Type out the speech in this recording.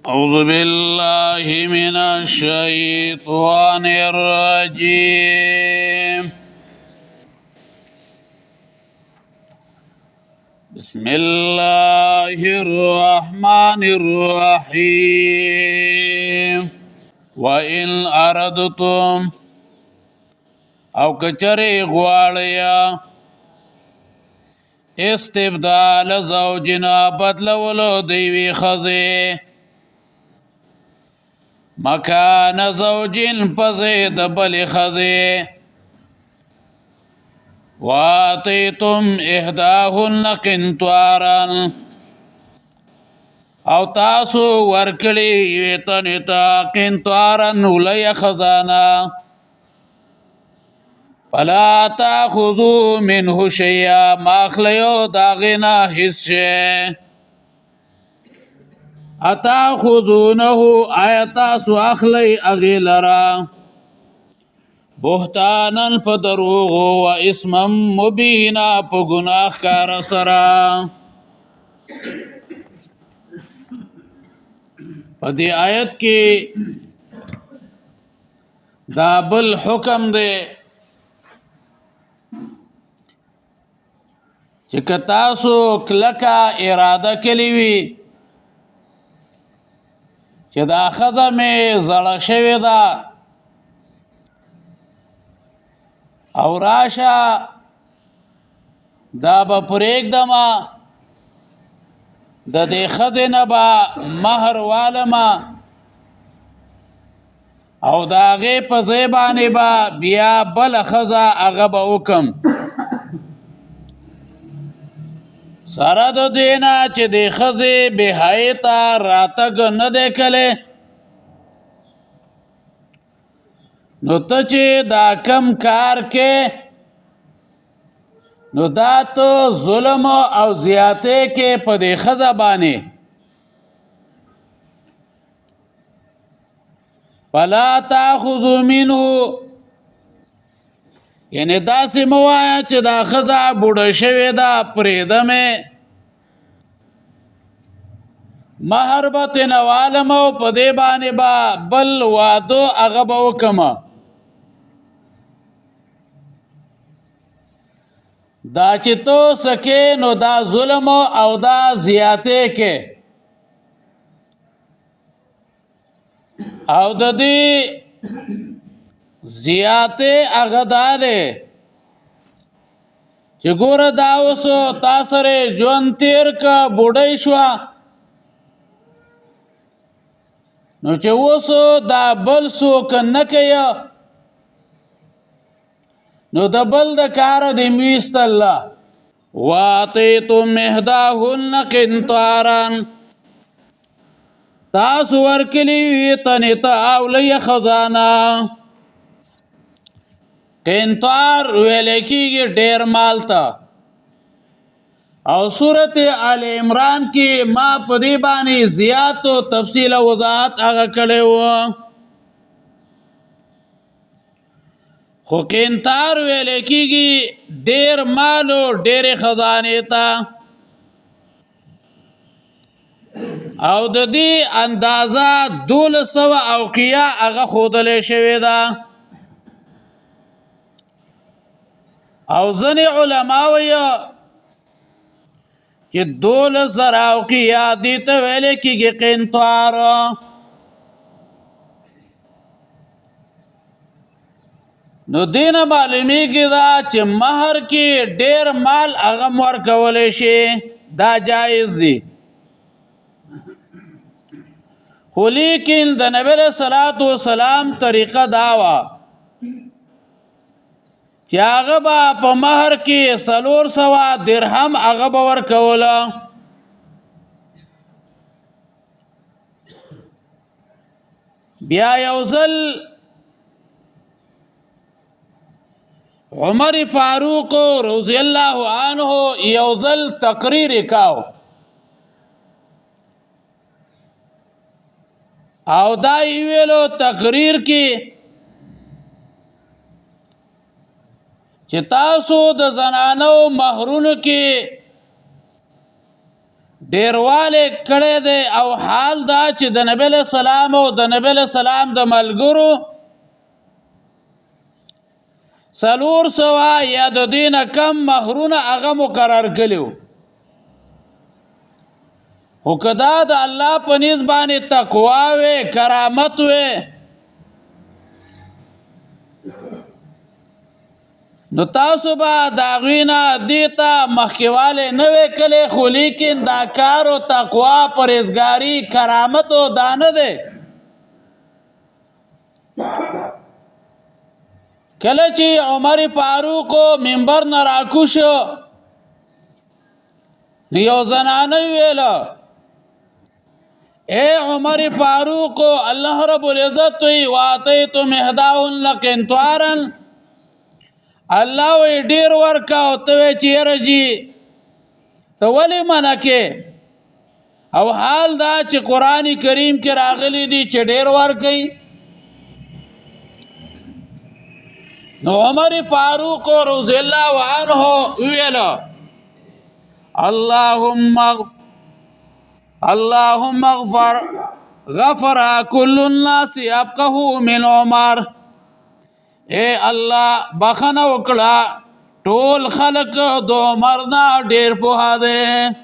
أعوذ بالله من الشيطان الرجيم. بسم الله الرحمن الرحيم. وإن أردتم أو كچري غواليا استبدال زوجنا بدلولو ديوي خزي مكان زوج پزید بل خزی واتیتم احداهن قنطارا او تاسو ورکلی ویتنتا قنطارا ولی خزانا فلا تاخذوا منه شيئا ماخلیو داغنا حصه اتاخذونه آیتاسو اخلی اغیلرا بهتانا پدروغ و اسما مبینا پا گناہ کار سرا. پا دی آیت کی دا بل حکم دے چکه تاسو کلکا اراده کلیوی چه دا خزه می زړه شوی دا او راشه دا به پرېږدمه د دې ښځې نه به مهر والمه او د هغې په ځای باندې به بیا بله ښځه هغه به وکم سره د دې نه چې دې ښځې بېحیې ته راتګ نه دی کلی نو ته چې دا کم کار کې نو دا تو ظلم او زیاته کې په دې ښځه باندې فلا تاخذوا منه یعنی داسې مه وایه چې دا ښځه بوډه شوې ده پرېږدمې مهر به ترېنه والم او په دې باندې به بل واده هغه به وکمه دا چې تو سکے نو دا ظلم او دا زیاته کې او د دې زیاته هغه دا دی چې ګوره دا اوس تا سره ژوند تیر که بوډۍ شوه نو چې اوس دا بل څوک نه کوي نو د بل د کاره دې میستله واتیتم احداهن قنطارا تاسو ورکلی وی تنې ته اولی خزانه قنطار ویلی کېږي ډېر مال ته او صورت آل عمران کې ما په دې باندې زیات و تفصیل او وضاحت هغه کړی و خو قنطار ویلی کېږي ډېر مال و ډېرې خزانې ته او د دې اندازه 1200 اوقیه هغه ښودلی شوې ده او ځینې علما وایي چې 12,000 اوقیه دې ته ویلی کېږي قنطار نو دې نه معلومیږي دا چې مهر کې ډېر مال هغه هم ورکولی شي دا جایز دی خو لیکن د نبی علیه صلات وسلام طریقه دا وه چې هغه به په مهر کې 400 درهم هغه به ورکوله بیا یو ځل عمر فاروق رضی الله عنه یو ځل تقریر کاو او دا ویلو تقریر کې چې تاسو د زنانو مهرونو کې ډیرواله کړی دی او حال دا چې د نبی له سلام او د نبی له سلام د ملګرو 400 یا د دینه کم مهرونه هغه مقرر کړیو خو که دا د الله په نیز باندې تقوا وې کرامت وې نو تاسو به د هغوی نه دې ته مخکېوالی نه وې کلی خو لیکن دا کار و تقوا پرهیزګاري کرامت و دا نه دی کله چې عمر فاروق منبر نه راکوشو نو یو زنانه ویله اے عمر فاروق الله رب العزت وی واتیتم احداهن قنطارا الله وی ډیر ورکا او ته چیرې جی ته ولی منکه او حال دا چې قران کریم کې راغلی دی چې ډیر ورکي نو عمر فاروق رضی الله عنه ویل اللهم اغفر غفر كل الناس يبقه من عمر اے الله بخنه وکړه ټول خلق د عمر نه ډیر په هده